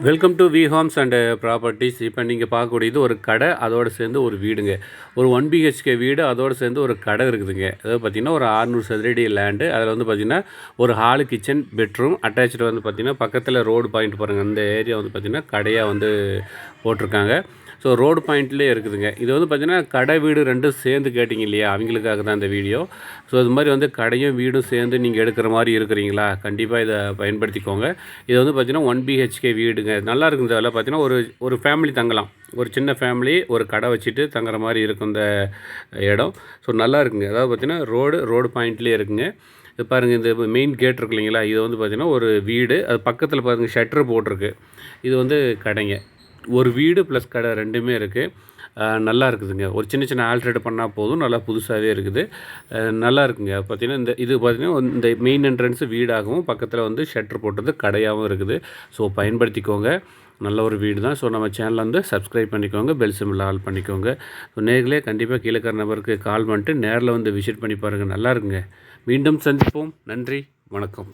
Welcome to V Homes and properties. இப்போ நீங்கள் பார்க்கக்கூடியது ஒரு கடை, அதோடு சேர்ந்து ஒரு வீடுங்க. ஒரு 1 பிஹெச்கே வீடு, அதோடு சேர்ந்து ஒரு கடை இருக்குதுங்க. அதாவது பார்த்திங்கன்னா ஒரு 600 சதுரடி லேண்டு. அதில் வந்து பார்த்திங்கன்னா ஒரு ஹாலு, கிச்சன், பெட்ரூம் அட்டாச்சு வந்து பார்த்திங்கன்னா பக்கத்தில் ரோடு பாயிண்ட் பாருங்கள். அந்த ஏரியா வந்து பார்த்திங்கன்னா கடையாக வந்து போட்டிருக்காங்க. ஸோ ரோடு பாயிண்ட்லேயே இருக்குதுங்க. இது வந்து பார்த்திங்கன்னா கடை வீடு ரெண்டும் சேர்ந்து கேட்டிங்க இல்லையா, அவங்களுக்காக தான் இந்த வீடியோ. ஸோ இது மாதிரி வந்து கடையும் வீடும் சேர்ந்து நீங்கள் எடுக்கிற மாதிரி இருக்கிறீங்களா, கண்டிப்பாக இதை பயன்படுத்திக்கோங்க. இது வந்து பார்த்திங்கன்னா 1 பிஹெச்கே வீடுங்க. நல்லா இருக்குது. இந்த வேலை பார்த்திங்கன்னா ஒரு ஃபேமிலி தங்கலாம். ஒரு சின்ன ஃபேமிலி ஒரு கடை வச்சுட்டு தங்குற மாதிரி இருக்கும் இந்த இடம். ஸோ நல்லா இருக்குங்க. அதாவது பார்த்திங்கன்னா ரோடு பாயிண்ட்லேயே இருக்குங்க. இது பாருங்கள், இந்த மெயின் கேட் இருக்கு இல்லைங்களா, இது வந்து பார்த்திங்கன்னா ஒரு வீடு. அது பக்கத்தில் பாருங்கள் ஷட்டர் போட்டிருக்கு. இது வந்து கடைங்க. ஒரு வீடு ப்ளஸ் கடை ரெண்டுமே இருக்குது. நல்லா இருக்குதுங்க. ஒரு சின்ன சின்ன ஆல்ட்ரேட் பண்ணால் போதும், நல்லா புதுசாகவே இருக்குது. நல்லா இருக்குங்க. பார்த்திங்கன்னா இது பார்த்திங்கன்னா இந்த மெயின் என்ட்ரன்ஸு வீடாகவும் பக்கத்தில் வந்து ஷட்டர் போட்டது கடையாகவும் இருக்குது. ஸோ பயன்படுத்திக்கோங்க. நல்ல ஒரு வீடு தான். ஸோ நம்ம சேனலை வந்து சப்ஸ்கிரைப் பண்ணிக்கோங்க, பெல் சிம்பிள் ஆல் பண்ணிக்கோங்க. ஸோ நேர்களே கண்டிப்பாக கீழே இருக்கிற நபருக்கு கால் பண்ணிட்டு நேரில் வந்து விசிட் பண்ணி பாருங்கள். நல்லா இருக்குங்க. மீண்டும் சந்திப்போம். நன்றி, வணக்கம்.